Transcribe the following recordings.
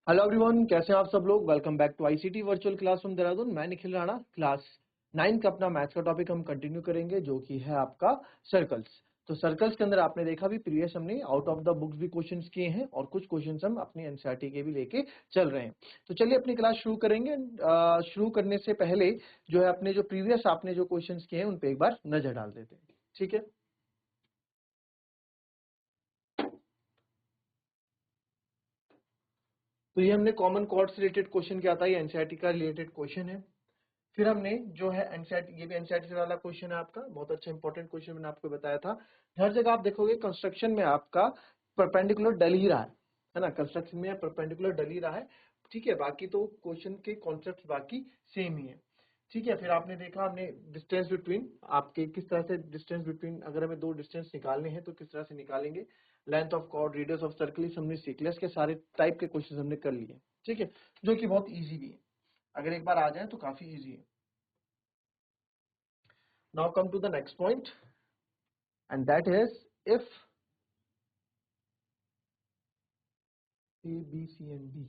Hello everyone, कैसे हैं आप सब लोग। Welcome back to ICT virtual classroom Dehradun. मैं निखिल राणा। क्लास 9 का अपना मैथ्स का टॉपिक हम कंटिन्यू करेंगे, जो कि है आपका सर्कल्स। तो सर्कल्स के अंदर आपने देखा भी प्रीवियस हमने आउट ऑफ द बुक्स भी क्वेश्चंस किए हैं और कुछ क्वेश्चंस हम अपनी एनसीईआरटी के भी लेके चल रहे हैं। तो चलिए अपनी क्लास शुरू करेंगे। शुरू करने से पहले जो है अपने जो प्रीवियस आपने जो क्वेश्चन किए हैं उन पे एक बार नजर डाल देते हैं, ठीक है। तो ये हमने कॉमन कॉर्ड से रिलेटेड क्वेश्चन किया था, ये एनसीईआरटी का रिलेटेड क्वेश्चन है। फिर हमने जो है एनसीईआरटी, ये भी एनसीईआरटी से वाला क्वेश्चन है आपका, बहुत अच्छा इंपॉर्टेंट क्वेश्चन मैंने आपको बताया था। हर जगह आप देखोगे कंस्ट्रक्शन में आपका परपेंडिकुलर डल ही रहा है ना। कंस्ट्रक्शन में परपेंडिकुलर डल ही रहा है, ठीक है। बाकी तो क्वेश्चन के कॉन्सेप्ट बाकी सेम ही है, ठीक है। फिर आपने देखा हमने डिस्टेंस बिटवीन आपके किस तरह से डिस्टेंस बिटवीन, अगर हमें दो डिस्टेंस निकालने हैं तो किस तरह से निकालेंगे। Length of chord, radius of circle, हमने सीख लिया। इसके सारे टाइप के क्वेश्चन हमने कर लिए, ठीक है, जो कि बहुत ईजी भी है। अगर एक बार आ जाए तो काफी ईजी है। Now come to the next point, and that is if A, B, C and D,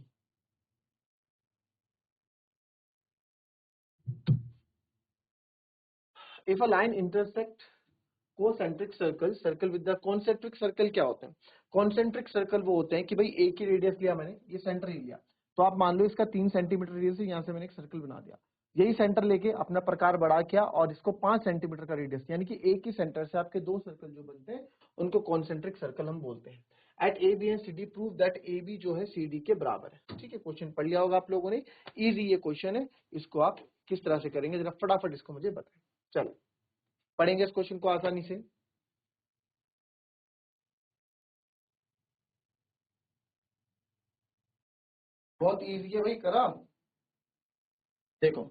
if a line intersect concentric circle with the concentric circle, क्या होते हैं concentric circle? वो होते हैं कि भाई एक ही रेडियस लिया मैंने, ये सेंटर ही लिया, तो आप मान लो इसका 3 सेंटीमीटर रेडियस है, यहाँ से मैंने एक सर्कल बना दिया। यही सेंटर लेके अपना प्रकार बढ़ा किया और इसको 5 सेंटीमीटर का रेडियस, यानी कि एक ही सेंटर से आपके दो सर्कल जो बनते हैं उनको कॉन्सेंट्रिक सर्कल हम बोलते हैं। At A B and C D prove that A B जो है सी डी के बराबर है, ठीक है। क्वेश्चन पढ़ लिया होगा आप लोगों ने, इजी ये क्वेश्चन है। इसको आप किस तरह से करेंगे जरा फटाफट इसको मुझे बताएं। चलो पढ़ेंगे इस क्वेश्चन को आसानी से। बहुत इजी है भाई, करा। देखो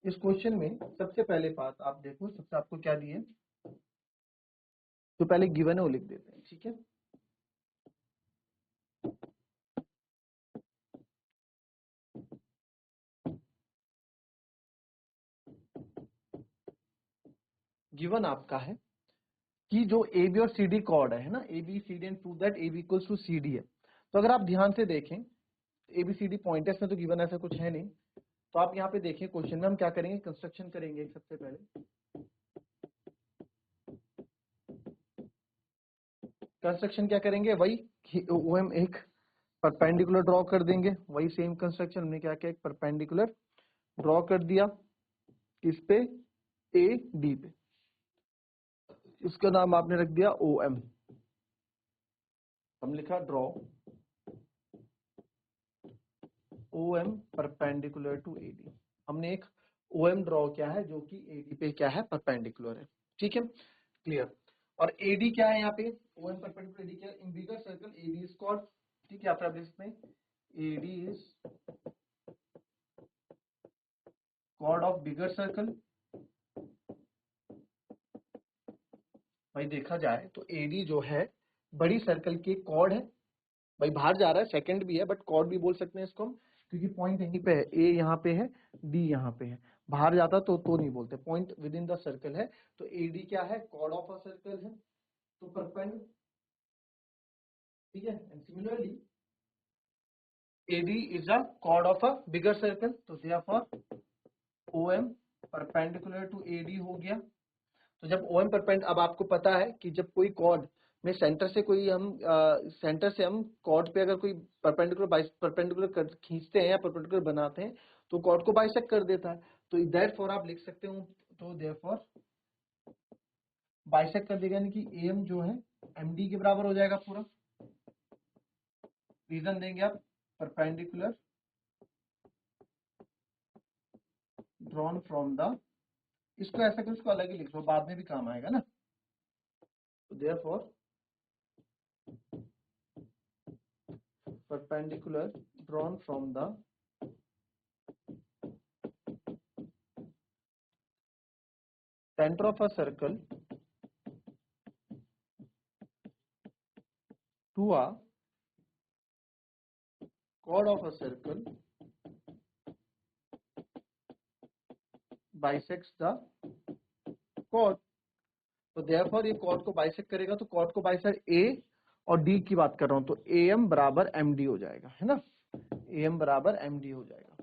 इस क्वेश्चन में सबसे पहले बात आप देखो, सबसे आपको क्या दिए, तो पहले गिवन है वो लिख देते हैं, ठीक है। गिवन आपका है कि जो ए बी और सी डी कॉर्ड है ना, A B C D and prove that A B equals to C D है। तो अगर आप ध्यान से देखें A B C D pointers में तो गिवन ऐसा कुछ है नहीं। तो आप यहाँ पे देखिए क्वेश्चन में हम क्या करेंगे, कंस्ट्रक्शन करेंगे। सबसे पहले कंस्ट्रक्शन क्या करेंगे, वही वो हम एक परपेंडिकुलर ड्रॉ कर देंगे। वही सेम कंस्ट्रक्शन हमने क्या किया, एक परपेंडिकुलर ड्रॉ कर दिया किस पे, ए डी पे। इसका नाम आपने रख दिया ओ एम। हम लिखा draw O M perpendicular to A D. हमने एक ओ एम ड्रॉ किया है जो कि ए डी पे क्या है, परपेंडिकुलर है, ठीक है, क्लियर। और ए डी क्या है यहाँ पे, O M perpendicular A D क्या है, in bigger circle A D is called, ठीक है। आप इसमें A D is chord of bigger circle. भाई देखा जाए तो एडी जो है बड़ी सर्कल के कॉर्ड है। भाई बाहर जा रहा है, सेकंड भी है, बट कॉर्ड भी बोल सकते हैं इसको हम, क्योंकि पॉइंट यहीं पे है, ए यहाँ पे है, डी यहाँ पे है। बाहर जाता तो नहीं बोलते, point with in the circle है। तो एडी क्या है, कॉर्ड ऑफ अ सर्कल है, तो परपेंड, ठीक है। And similarly AD is a chord of a bigger circle, तो therefore O M perpendicular to AD हो गया। तो जब ओ एम परपेंड, अब आपको पता है कि जब कोई कॉर्ड में सेंटर से कोई हम सेंटर से हम कॉर्ड पे अगर कोई परपेंडिकुलर खींचते हैं या परपेंडिकुलर बनाते हैं तो कॉर्ड को बाइसेक्ट कर देता है। तो देयरफॉर आप लिख सकते हो, तो देयरफॉर बाइसेक्ट कर देगा, यानी कि ए एम जो है एम डी के बराबर हो जाएगा पूरा। रीजन देंगे आप, परपेंडिकुलर ड्रॉन फ्रॉम द, इसको ऐसा कर उसको अलग ही लिख लो, बाद में भी काम आएगा ना। तो therefore perpendicular drawn from the center of a circle to a chord of a circle bisects the chord। तो therefore ये chord को bisect करेगा, तो chord को bisect A और D की बात कर रहा हूं, तो AM बराबर MD हो जाएगा, है ना। AM बराबर MD हो जाएगा।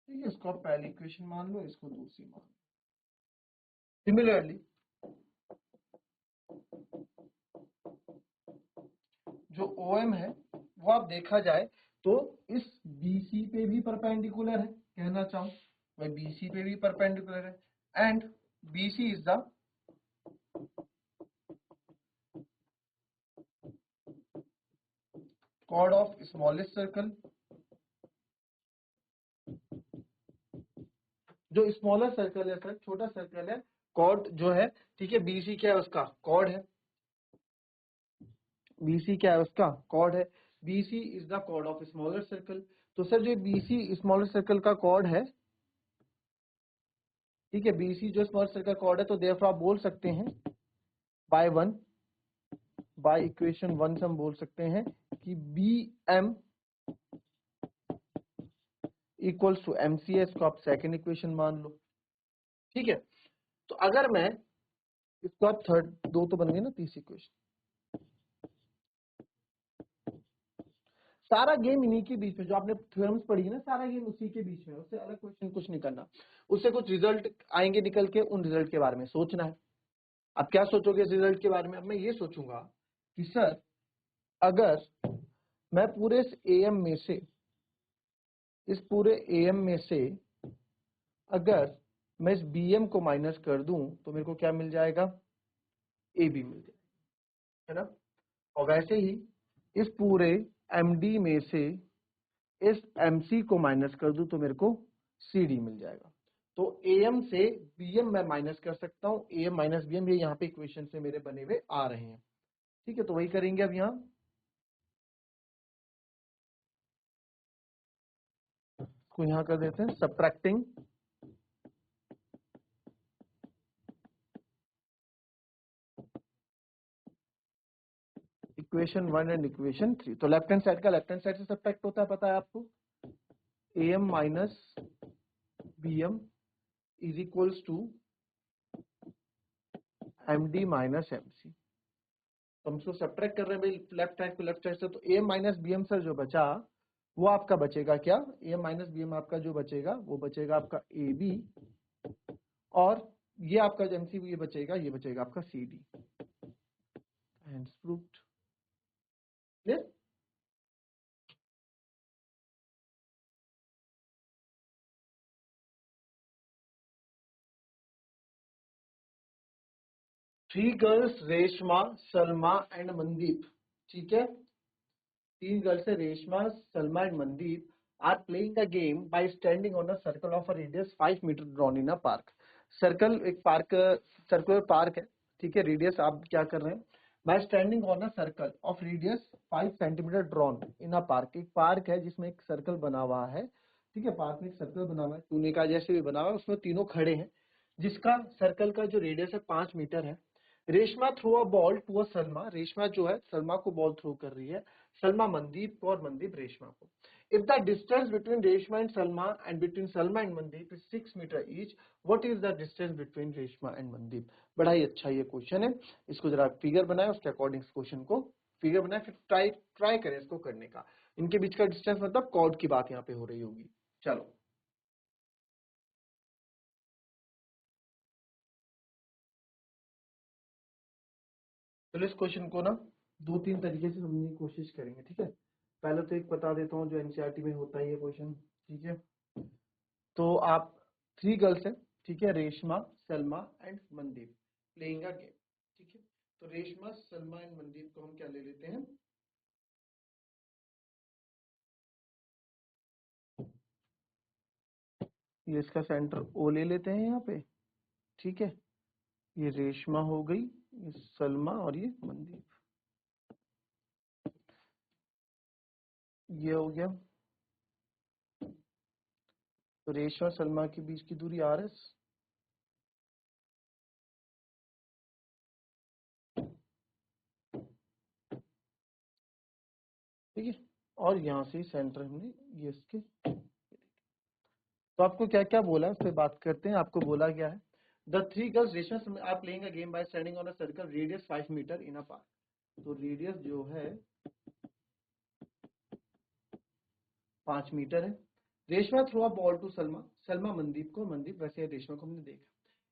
ठीक है, इसको आप पहली इक्वेशन मान लो, इसको दूसरी मान लो। सिमिलरली जो OM है वो आप देखा जाए तो इस BC पे भी परपेंडिकुलर है, कहना चाहूं भाई BC पे भी परपेंडिकुलर है and BC is the chord of smallest circle। जो स्मॉलर सर्कल है सर, छोटा सर्कल है, कॉर्ड जो है, ठीक है, BC क्या है उसका कॉर्ड है, BC क्या है उसका कॉर्ड है, BC is the chord of smaller circle. तो सर जो BC स्मॉलर सर्कल का कॉर्ड है, ठीक है, BC जो स्मॉलर सर्कल कॉर्ड है, तो देयरफॉर आप बोल सकते हैं बाय इक्वेशन 1 से हम बोल सकते हैं कि BM इक्वल्स टू MC है, इसको आप सेकंड इक्वेशन मान लो। ठीक है, तो अगर मैं इसको आप थर्ड, दो तो बन गई ना, तीसरी इक्वेशन। सारा गेम इन्हीं के बीच में, जो आपने थ्योरम्स पढ़ी है ना, सारा गेम उसी के बीच में, उससे अलग क्वेश्चन कुछ नहीं करना। उससे कुछ रिजल्ट आएंगे निकल के, उन रिजल्ट के बारे में सोचना है। आप क्या सोचोगे इस रिजल्ट के बारे में? अब मैं ये सोचूंगा कि सर अगर मैं पूरे इस AM में से, इस पूरे AM में से अगर मैं इस BM को माइनस कर दूं तो मेरे को क्या मिल जाएगा? AB मिल जाएगा, है ना। और वैसे ही इस पूरे MD में से इस MC को माइनस कर दूं तो मेरे को CD मिल जाएगा। तो AM से BM मैं माइनस कर सकता हूं, AM माइनस BM, ये यहाँ पे इक्वेशन से मेरे बने हुए आ रहे हैं। ठीक है, तो वही करेंगे अब यहाँ, को यहाँ कर देते हैं सबट्रैक्टिंग इक्वेशन 1 एंड इक्वेशन 3। तो लेफ्ट हैंड साइड का लेफ्ट हैंड साइड से सबट्रैक्ट होता है, पता है आपको, AM minus BM is equals to MD minus MC। तो हम इसको सबट्रैक्ट कर रहे हैं भाई लेफ्ट हैंड को लेफ्ट साइड से, तो AM माइनस BM सर जो बचा वो आपका बचेगा क्या? AM माइनस BM आपका जो बचेगा वो बचेगा आपका AB, और ये आपका जो MC ये बचेगा आपका CD। Hence proved। Clear? Three girls Reshma, Salma and Mandeep, ठीक है, तीन गर्ल्स है Reshma, Salma and Mandeep are playing a game by standing on a circle of a radius 5 metre drawn in a park. Circle एक पार्क, सर्कुलर पार्क है, ठीक है, रेडियस आप क्या कर रहे हैं, by standing on a circle of radius 5 centimetre drawn in a park. एक पार्क है जिसमें एक सर्कल बना हुआ है, ठीक है, पार्क में एक सर्कल बना हुआ है, टूने का जैसे भी बना हुआ है, उसमें तीनों खड़े हैं, जिसका सर्कल का जो रेडियस है 5 मीटर है। Reshma throw a ball to a Salma, Reshma जो है सलमा को बॉल थ्रो कर रही है, सलमा मनदीप को और मनदीप रेशमा को। If the distance between Reshma and Salma and between Salma and Mandeep is 6 metre each, what is the distance between Reshma and Mandeep? बड़ा ही अच्छा ये क्वेश्चन है, इसको जरा फिगर बनाए, उसके अकॉर्डिंग क्वेश्चन को फिगर बनाए, फिर ट्राई करें इसको करने का। इनके बीच का डिस्टेंस मतलब कॉर्ड की बात यहाँ पे हो रही होगी। चलो इस क्वेश्चन को ना दो तीन तरीके से समझने की कोशिश करेंगे, ठीक है। पहले तो एक बता देता हूँ जो एनसीईआरटी में होता है ये क्वेश्चन, ठीक है। तो आप थ्री गर्ल्स हैं, ठीक है, Reshma, Salma and Mandeep playing a game, ठीक है। तो रेशमा, सलमा एंड मनदीप को हम क्या ले लेते हैं, ये इसका सेंटर ओ ले लेते हैं यहाँ पे, ठीक है। ये रेशमा हो गई, ये सलमा और ये मनदीप, ये हो गया। तो रेशमा सलमा के बीच की दूरी RS, ठीक है, और यहाँ से सेंटर हमने ये इसके। तो आपको क्या क्या बोला है उस पर बात करते हैं। आपको बोला गया है the three girls Reshma are playing a game by standing on a circle radius 5 metre in a park. तो रेडियस जो है 5 मीटर है। Reshma throw a ball to Salma, Salma Mandeep को, मनदीप वैसे रेशमा को हमने देखा।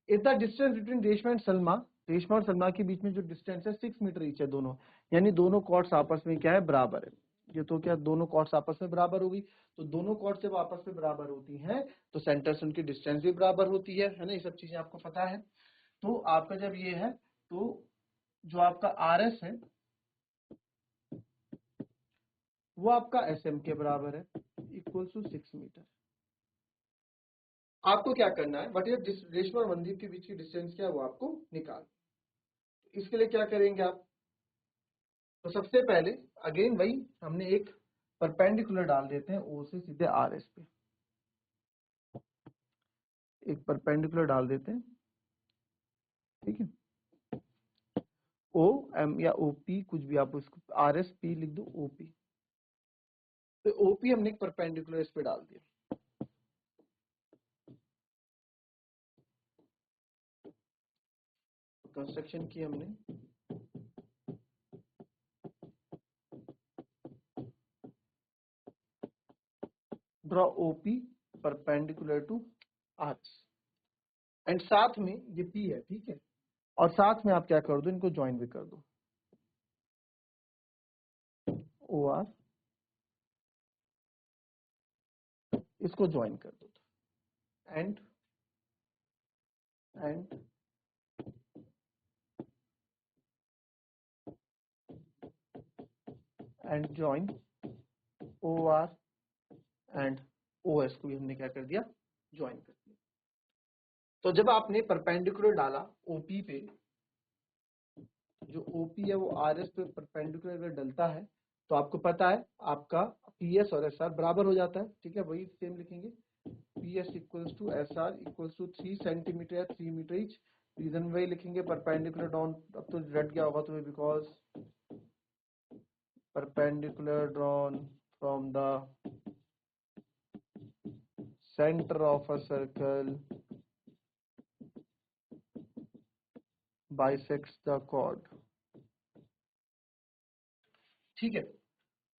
If the distance between Reshma and Salma, Reshma और सलमा के बीच में जो डिस्टेंस है 6 मीटर ईच है दोनों, यानी दोनों कॉर्ड्स आपस में क्या है, बराबर है। ये तो क्या दोनों कॉर्ड्स आपस में बराबर होगी, तो दोनों कॉर्ड्स जब आपस में बराबर होती हैं तो सेंटर से उनकी डिस्टेंस भी बराबर होती है ना, ये सब चीजें आपको पता है। तो आपका जब ये है तो जो आपका आर एस है वो आपका एस एम के बराबर है, इक्वल टू 6 मीटर। आपको क्या करना है, बट ये रेशमा और मनदीप के बीच की डिस्टेंस क्या है वो आपको निकाल। इसके लिए क्या करेंगे आप, तो सबसे पहले अगेन वही हमने एक परपेंडिकुलर डाल देते हैं ओ से सीधे आर एस पे, एक परपेंडिकुलर डाल देते हैं, ठीक है। ओ एम या ओ पी कुछ भी आप उसको आर एस पी लिख दो, ओ पी। तो ओ पी हमने एक परपेंडिकुलर इस पे डाल दिया। कंस्ट्रक्शन की हमने, draw OP perpendicular to R and साथ में ये पी है, ठीक है, और साथ में आप क्या कर दो, इनको ज्वाइन भी कर दो, ओ आर, इसको ज्वाइन कर दो, and and and join O R and O S को भी हमने क्या कर दिया, ज्वाइन कर दिया। तो जब आपने परपेंडिकुलर डाला ओपी पे, जो ओपी है वो आर एस पे परपेंडिकुलर अगर डलता है तो आपको पता है आपका पी एस और एस आर बराबर हो जाता है, ठीक है, वही सेम लिखेंगे, P S equals to S R equals to 3 centimetre या 3 मीटर ईच। रीजन वही लिखेंगे, परपेंडिकुलर डाउन, अब तो रट गया होगा तुम्हें, because perpendicular drawn from the center of a circle bisects the chord, ठीक है।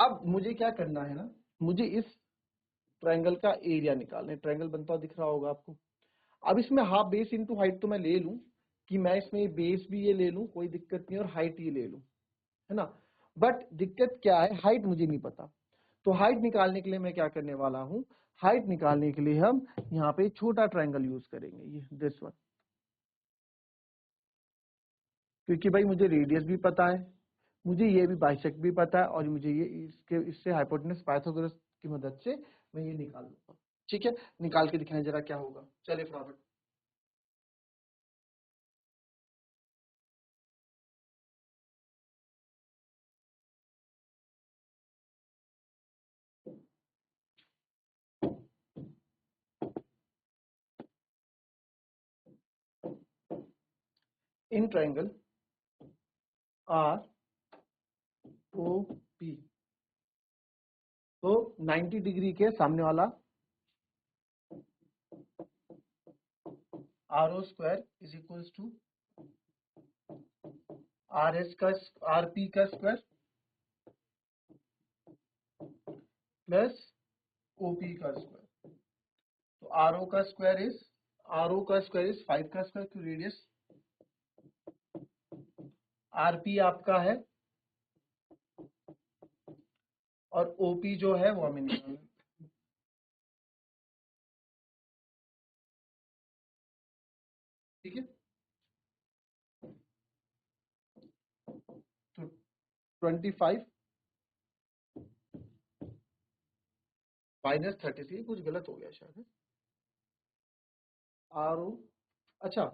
अब मुझे क्या करना है ना, मुझे इस ट्रायंगल का एरिया निकालना है, ट्रायंगल बनता हुआ दिख रहा होगा आपको। अब इसमें हाफ बेस इनटू हाइट तो मैं ले लूं, कि मैं इसमें बेस भी ये ले लूं, कोई दिक्कत नहीं, और हाइट ये ले लूं, है ना। बट दिक्कत क्या है, हाइट मुझे नहीं पता। तो हाइट निकालने के लिए मैं क्या करने वाला हूं, हाइट निकालने के लिए हम यहाँ पे छोटा ट्रायंगल यूज करेंगे, ये दिस वन, क्योंकि भाई मुझे रेडियस भी पता है, मुझे ये भी बाइसेक्ट भी पता है, और मुझे ये इससे हाइपोटेनस पाइथागोरस की मदद से मैं ये निकाल लूंगा, ठीक है। निकाल के दिखाएं जरा क्या होगा, चलिए फटाफट। In triangle R O P, तो 90 डिग्री के सामने वाला R O square is equals to R S का, आर पी का स्क्वायर प्लस ओ पी का स्क्वायर। तो आर ओ का स्क्वायर इज 5 का स्क्वायर, क्यों रेडियस, आर पी आपका है, और ओपी जो है वो हमें निकालना, ठीक है। तो 25 माइनस 33, कुछ गलत हो गया शायद, आर ओ, अच्छा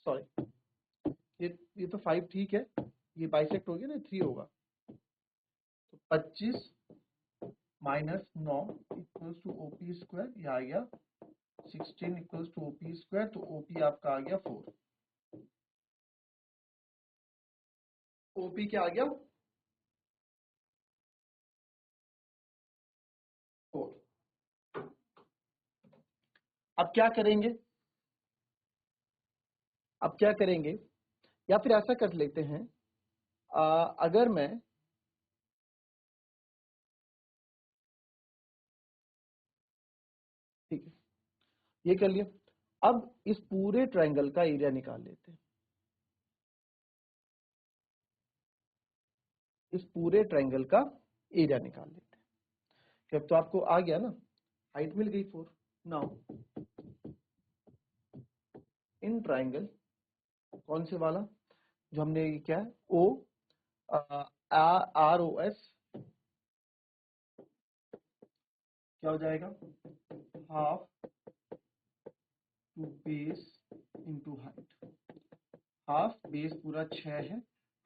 सॉरी, ये तो 5 ठीक है, ये बाइसेक्ट हो गया ना, 3 होगा, तो 25 minus 9 equals to OP square, ये आ गया 16 इक्वल्स टू ओपी स्क्वायर, तो ओपी आपका आ गया 4, ओपी क्या आ गया 4। अब क्या करेंगे, अब क्या करेंगे, या फिर ऐसा कर लेते हैं, अगर मैं ठीक है ये कर लिया, अब इस पूरे ट्रायंगल का एरिया निकाल लेते हैं। इस पूरे ट्रायंगल का एरिया निकाल लेते हैं। अब तो आपको आ गया ना, हाइट मिल गई 4। नाउ इन ट्रायंगल, कौन से वाला जो हमने क्या है, ओ आर ओ एस, क्या हो जाएगा, half to base into height. Half base पूरा 6 है,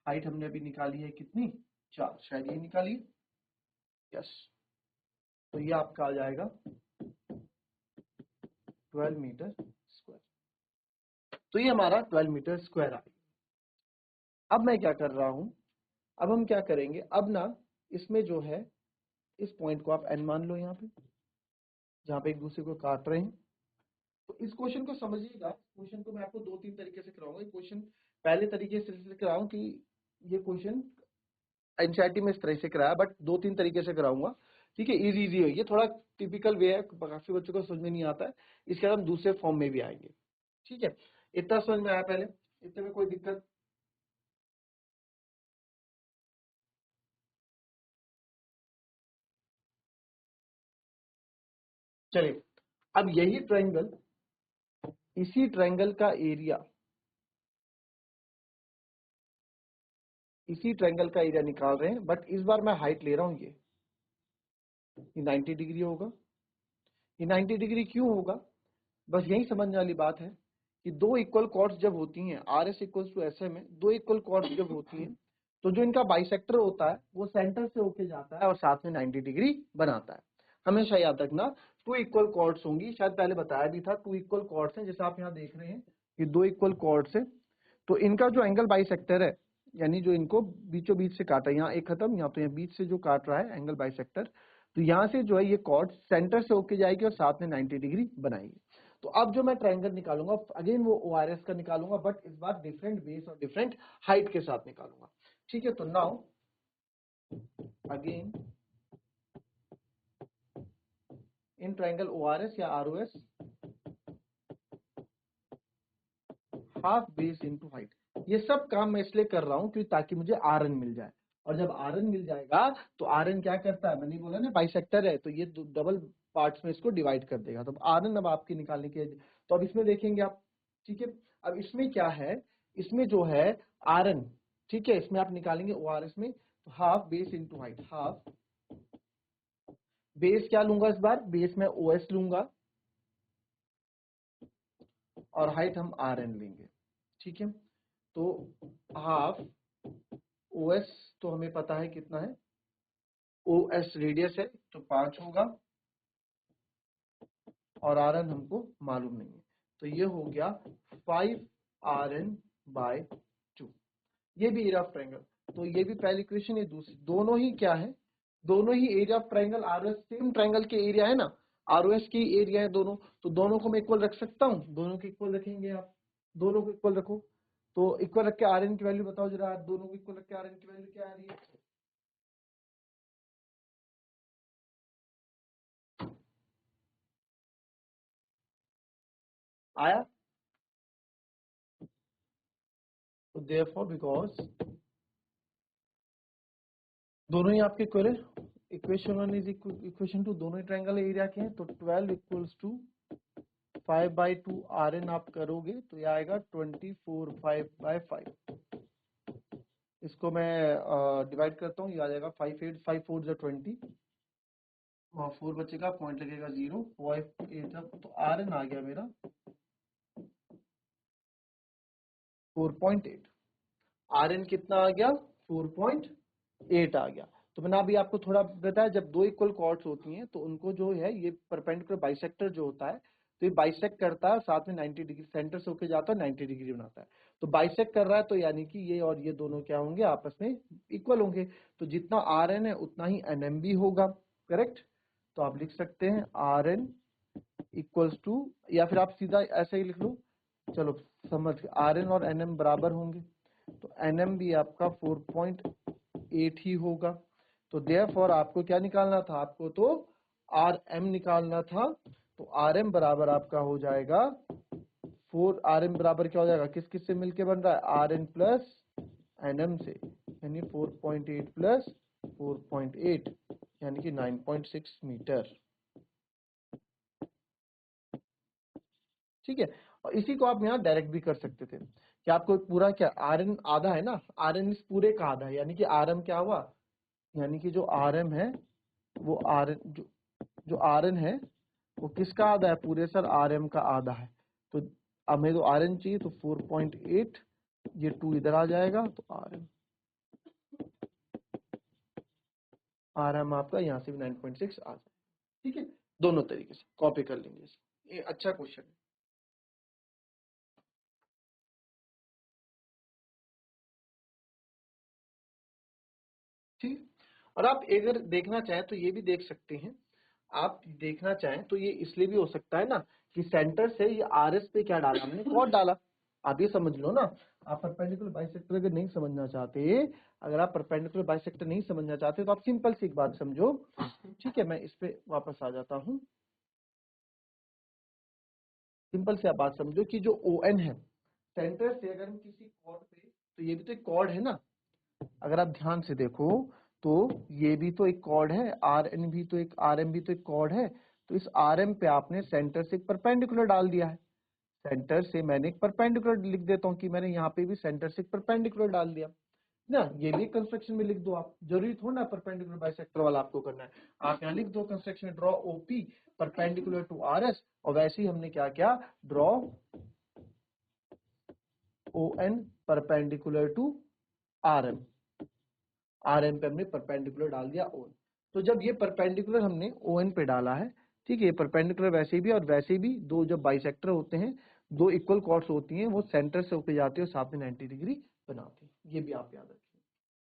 हाइट हमने अभी निकाली है कितनी, 4, शायद ये निकाली है, यस। तो ये आपका आ जाएगा 12 मीटर स्क्वायर। तो ये हमारा 12 मीटर स्क्वायर आ गया। अब मैं क्या कर रहा हूं, अब हम क्या करेंगे, अब ना इसमें जो है, इस पॉइंट को आप एन मान लो, यहाँ पे जहां पे एक दूसरे को काट रहे हैं। तो इस क्वेश्चन को समझिएगा, क्वेश्चन को मैं आपको 2-3 तरीके से कराऊंगा। क्वेश्चन पहले तरीके से कराऊं कि ये क्वेश्चन एनसीईआरटी में इस तरह से कराया, बट 2-3 तरीके से कराऊंगा, ठीक है, इजी इजी है। ये थोड़ा टिपिकल वे है, काफी बच्चों को समझ में नहीं आता है, इसके बाद हम दूसरे फॉर्म में भी आएंगे, ठीक है। इतना समझ में आया पहले, इतने में कोई दिक्कत? चलिए, अब यही ट्रायंगल, इसी ट्रायंगल का एरिया, इसी ट्रायंगल का एरिया निकाल रहे हैं, बट इस बार मैं हाइट ले रहा हूं, ये 90 डिग्री होगा। ये 90 डिग्री क्यों होगा, बस यही समझने वाली बात है कि दो इक्वल कॉर्ड्स जब होती हैं, R S equals to S M में, दो इक्वल कॉर्ड्स जब होती हैं, तो जो इनका बाइसेक्टर होता है वो सेंटर से होके जाता है और साथ में 90 डिग्री बनाता है। हमेशा याद रखना, टू इक्वल कॉर्ड्स होंगी, शायद पहले बताया भी था, टू इक्वल कॉर्ड्स हैं, जैसे आप यहाँ देख रहे हैं ये दो इक्वल कॉर्ड्स है, तो इनका जो एंगल बाइसेक्टर है, यानी जो इनको बीचों बीच से काटा, यहाँ एक खत्म, यहाँ तो यहाँ बीच से जो काट रहा है एंगल बाइसेक्टर, तो यहाँ से जो है ये कॉर्ड सेंटर से होके जाएगी और साथ में 90 डिग्री बनाएगी। तो अब जो मैं ट्रायंगल निकालूंगा, अगेन वो ORS का निकालूंगा, बट इस बार डिफरेंट बेस और डिफरेंट हाइट के साथ निकालूंगा, ठीक है। तो now again in triangle ORS या ROS, half base into height. ये सब काम मैं इसलिए कर रहा हूं क्योंकि ताकि मुझे RN मिल जाए, और जब RN मिल जाएगा तो RN क्या करता है, मैंने बोला ना बाइसेक्टर है, तो ये डबल पार्ट्स में इसको डिवाइड कर देगा। तो RN अब आपके निकालने के, तो अब इसमें देखेंगे आप, ठीक है। अब इसमें क्या है, इसमें जो है RN, ठीक है, इसमें आप निकालेंगे ORS में, तो half base into height. Half base क्या लूंगा इस बार, बेस में OS लूंगा और हाइट हम RN लेंगे, ठीक है। तो हाफ OS तो हमें पता है कितना है, OS रेडियस है तो 5 होगा, और RN हमको मालूम नहीं है, तो ये हो गया 5RN/2। ये भी एरिया ऑफ ट्रायंगल, तो ये भी पहली इक्वेशन, ये दूसरी, दोनों ही क्या है, दोनों ही area of triangle ROS, same triangle के एरिया है ना, ROS की एरिया है दोनों, तो दोनों को मैं इक्वल रख सकता हूँ, दोनों को इक्वल रखेंगे आप, दोनों को इक्वल रखो, तो इक्वल रख के RN की वैल्यू बताओ जरा, दोनों को इक्वल रख के RN की वैल्यू क्या आ रही है, आया। तो देयरफॉर बिकॉज दोनों ही आपके इक्वल है, इक्वेशन 1 इज इक्वेशन 2, दोनों ही ट्रायंगल एरिया के हैं, तो 12 इक्वल्स टू 5/2 RN आप करोगे तो ये आएगा 24 5/5। इसको मैं डिवाइड करता हूँ, ये आ जाएगा 5 8 5 4 जो 20, वहाँ 4 बचेगा, पॉइंट लगेगा 0, 5 8, तो RN आ गया मेरा 4.8। RN कितना आ गया, 4.8 आ गया। तो मैंने अभी आपको थोड़ा बताया, जब दो इक्वल कॉर्ड्स होती हैं तो उनको जो है, ये परपेंडिकुलर बाइसेक्टर जो होता है, तो ये बाइसेक्ट करता है, साथ में 90 डिग्री सेंटर से होके जाता है, 90 डिग्री बनाता है। तो बाइसेक्ट कर रहा है, तो यानी कि ये और ये दोनों क्या होंगे, आपस में इक्वल होंगे, तो जितना RN है उतना ही NM भी होगा, करेक्ट। तो आप लिख सकते हैं RN इक्वल्स टू, या फिर आप सीधा ऐसे ही लिख लो, चलो समझ, RN और NM बराबर होंगे, तो NM भी आपका 4.8 ही होगा। तो देयरफॉर आपको क्या निकालना था, आपको तो RM निकालना था। तो RM बराबर आपका हो जाएगा 4, RM बराबर क्या हो जाएगा, किस किस से मिलके बन रहा है, RN प्लस NM से, यानी 4.8 प्लस 4.8 यानी कि 9.6 मीटर। ठीक है, और इसी को आप यहाँ डायरेक्ट भी कर सकते थे कि आपको पूरा क्या, RN आधा है ना, RN इस पूरे का आधा है, यानी कि RM क्या हुआ, यानी कि जो RM है वो RN जो RN है वो किसका आधा है, पूरे सर RM का आधा है। तो हमें तो RN चाहिए, तो 4.8, ये 2 इधर आ जाएगा, तो RM आपका यहाँ से भी 9.6 आ जाएगा। ठीक है, दोनों तरीके से कॉपी कर लेंगे इसे। ये अच्छा क्वेश्चन है। ठीक, और आप अगर देखना चाहें तो ये भी देख सकते हैं, आप देखना चाहें तो ये इसलिए भी हो सकता है ना कि सेंटर से ये RS पे क्या डाला हमने, कॉर्ड डाला। आप ये समझ लो ना, आप परपेंडिकुलर बाइसेक्टर अगर नहीं समझना चाहते, अगर आप परपेंडिकुलर बाइसेक्टर नहीं समझना चाहते तो आप सिंपल सी एक बात समझो। ठीक है, मैं इस पे वापस आ जाता हूँ। सिंपल से आप बात समझो कि जो ON है, सेंटर से अगर हम किसी कॉर्ड पे, तो ये भी तो एक कॉर्ड है ना, अगर आप ध्यान से देखो तो ये भी तो एक कॉर्ड है, RM भी तो एक कॉर्ड है। तो इस RM पे आपने सेंटर से एक परपेंडिकुलर डाल दिया है। सेंटर से मैंने एक परपेंडिकुलर लिख देता हूँ कि मैंने यहाँ पे भी सेंटर से एक परपेंडिकुलर डाल दिया ना, ये भी कंस्ट्रक्शन में लिख दो आप, जरूरी थोड़ा ना परपेंडिकुलर बाइसेक्टर वाला आपको करना है। आप यहाँ लिख दो construction, draw OP perpendicular to RS, और वैसे ही हमने क्या किया, draw ON perpendicular to RM, RM पे हमने परपेंडिकुलर डाल दिया ON। तो जब ये परपेंडिकुलर हमने ON पे डाला है, ठीक है, परपेंडिकुलर वैसे भी और वैसे भी दो जब बाइसेक्टर होते हैं, दो इक्वल कॉर्ड्स होती हैं, वो सेंटर से होकर जाती है और साथ में 90 डिग्री बनाती है, ये भी आप याद रखिए।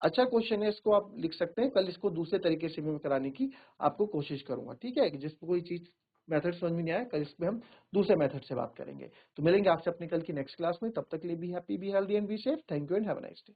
अच्छा क्वेश्चन है, इसको आप लिख सकते हैं। कल इसको दूसरे तरीके से भी मैं कराने की आपको कोशिश करूंगा। ठीक है, जिसको कोई चीज मेथड समझ में नहीं आया, कल इसमें हम दूसरे मेथड से बात करेंगे। तो मिलेंगे आपसे अपनी कल की नेक्स्ट क्लास में, तब तक के लिए be happy, be healthy and be safe. Thank you and have a nice day.